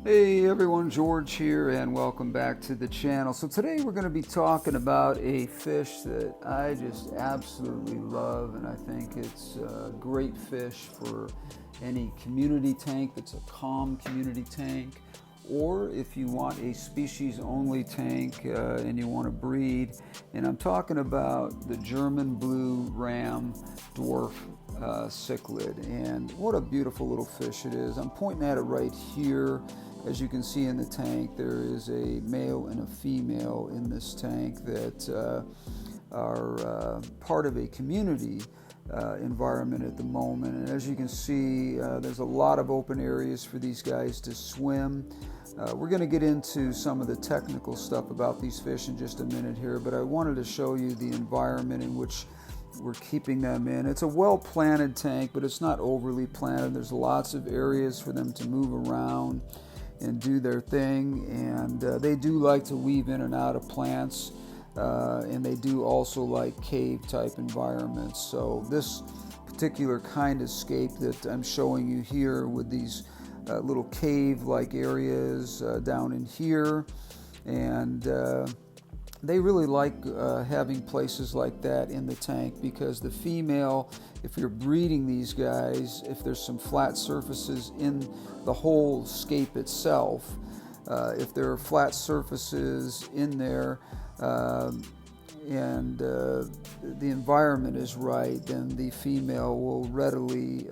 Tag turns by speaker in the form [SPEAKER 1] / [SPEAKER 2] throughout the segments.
[SPEAKER 1] Hey everyone, George here and welcome back to the channel. So today we're going to be talking about a fish that I just absolutely love, and I think it's a great fish for any community tank that's a calm community tank, or if you want a species only tank and you want to breed. And I'm talking about the German blue ram dwarf cichlid, and what a beautiful little fish it is. I'm pointing at it right here. As you can see in the tank, there is a male and a female in this tank that are part of a community environment at the moment. And as you can see, there's a lot of open areas for these guys to swim. We're going to get into some of the technical stuff about these fish in just a minute here, but I wanted to show you the environment in which we're keeping them in. It's a well-planted tank, but it's not overly planted. There's lots of areas for them to move around and do their thing, and they do like to weave in and out of plants, and they do also like cave type environments. So this particular kind of scape that I'm showing you here with these little cave like areas down in here, and they really like having places like that in the tank, because the female, if you're breeding these guys, if there's some flat surfaces in the whole scape itself, if there are flat surfaces in there and the environment is right, then the female will readily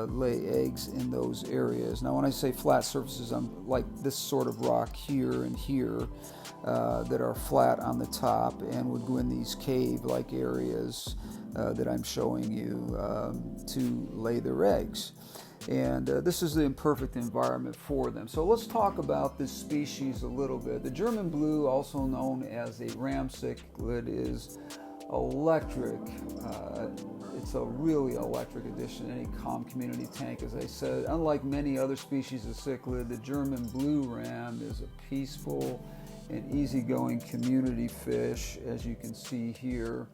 [SPEAKER 1] lay eggs in those areas. Now when I say flat surfaces, I'm like this sort of rock here and here that are flat on the top and would go in these cave-like areas that I'm showing you to lay their eggs. And this is the imperfect environment for them. So let's talk about this species a little bit. The German blue, also known as a ram cichlid, is electric. It's a really electric addition to any calm community tank. As I said, unlike many other species of cichlid, the German blue ram is a peaceful and easygoing community fish, as you can see here.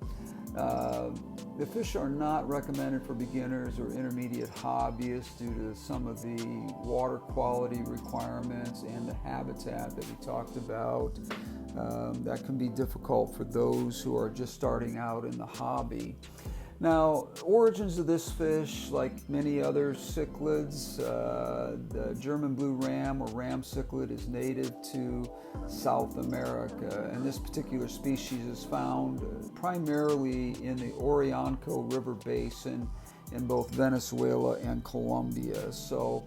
[SPEAKER 1] The fish are not recommended for beginners or intermediate hobbyists due to some of the water quality requirements and the habitat that we talked about. That can be difficult for those who are just starting out in the hobby. Now, origins of this fish, like many other cichlids, the German blue ram or ram cichlid is native to South America, and this particular species is found primarily in the Orinoco River Basin in both Venezuela and Colombia. So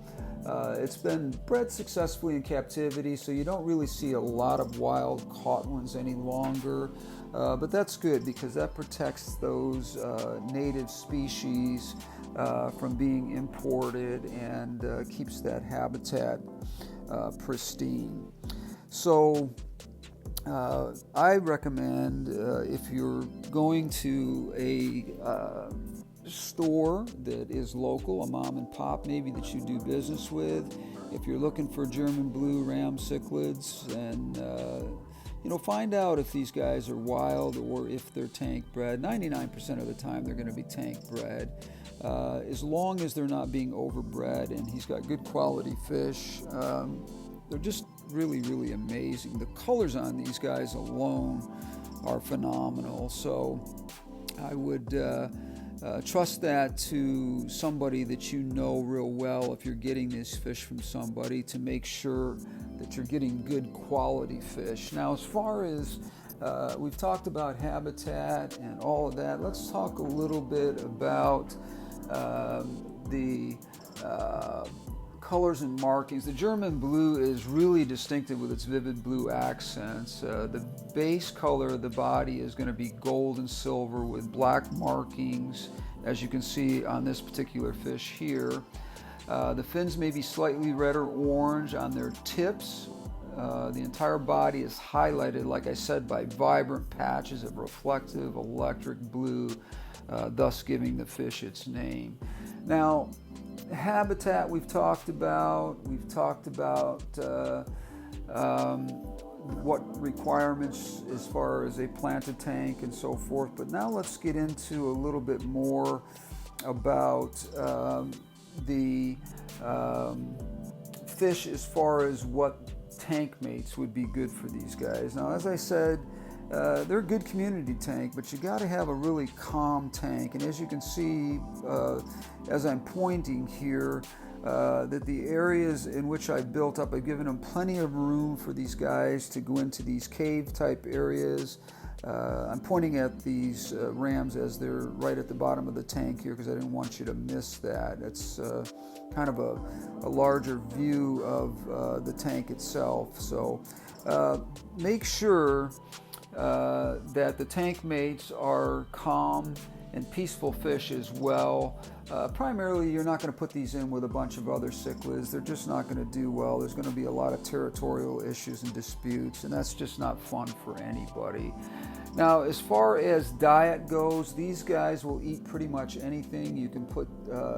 [SPEAKER 1] it's been bred successfully in captivity, so you don't really see a lot of wild caught ones any longer. But that's good, because that protects those native species from being imported and keeps that habitat pristine. So I recommend if you're going to a store that is local, a mom and pop maybe that you do business with, if you're looking for German blue ram cichlids, and find out if these guys are wild or if they're tank bred. 99% of the time they're going to be tank bred, as long as they're not being overbred, and he's got good quality fish. They're just really, really amazing. The colors on these guys alone are phenomenal. So I would trust that to somebody that you know real well, if you're getting this fish from somebody, to make sure that you're getting good quality fish. Now, as far as we've talked about habitat and all of that, let's talk a little bit about the colors and markings. The German blue is really distinctive with its vivid blue accents. The base color of the body is going to be gold and silver with black markings, as you can see on this particular fish here. The fins may be slightly red or orange on their tips. The entire body is highlighted, like I said, by vibrant patches of reflective electric blue, thus giving the fish its name. Now, habitat we've talked about. We've talked about what requirements as far as a planted tank and so forth. But now let's get into a little bit more about the fish as far as what tank mates would be good for these guys. Now, as I said, they're a good community tank, but you got to have a really calm tank. And as you can see, as I'm pointing here, that the areas in which I built up, I've given them plenty of room for these guys to go into these cave type areas. I'm pointing at these rams as they're right at the bottom of the tank here because I didn't want you to miss that. It's kind of a larger view of the tank itself. So make sure that the tank mates are calm and peaceful fish as well. Primarily, you're not going to put these in with a bunch of other cichlids. They're just not going to do well. There's going to be a lot of territorial issues and disputes, and that's just not fun for anybody. Now, as far as diet goes, these guys will eat pretty much anything. You can put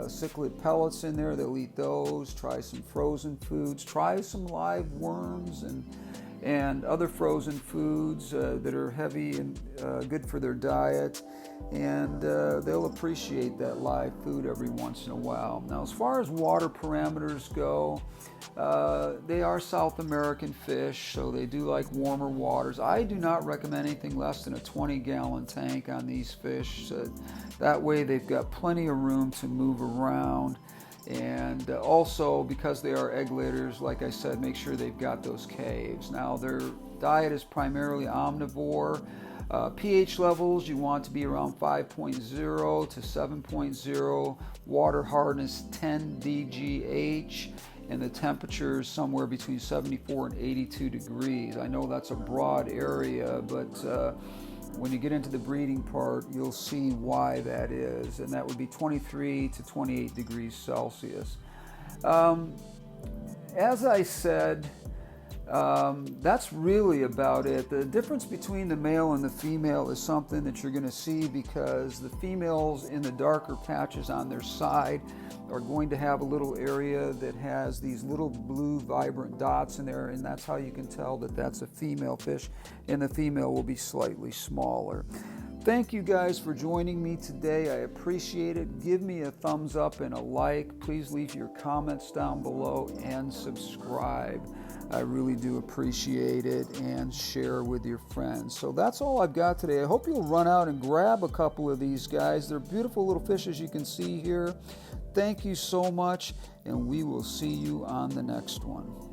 [SPEAKER 1] cichlid pellets in there. They'll eat those. Try some frozen foods. Try some live worms and other frozen foods that are heavy and good for their diet, and they'll appreciate that live food every once in a while. Now, as far as water parameters go, they are South American fish, so they do like warmer waters. I do not recommend anything less than a 20-gallon tank on these fish. That way they've got plenty of room to move around. And also, because they are egg layers, like I said, make sure they've got those caves. Now, their diet is primarily omnivore. pH levels, you want to be around 5.0 to 7.0. Water hardness, 10 dGH. And the temperature is somewhere between 74 and 82 degrees. I know that's a broad area, but when you get into the breeding part, you'll see why that is, and that would be 23 to 28 degrees Celsius. As I said, that's really about it. The difference between the male and the female is something that you're going to see because the females in the darker patches on their side are going to have a little area that has these little blue vibrant dots in there, and that's how you can tell that that's a female fish, and the female will be slightly smaller. Thank you guys for joining me today. I appreciate it. Give me a thumbs up and a like. Please leave your comments down below and subscribe. I really do appreciate it, and share with your friends. So that's all I've got today. I hope you'll run out and grab a couple of these guys. They're beautiful little fish, as you can see here. Thank you so much, and we will see you on the next one.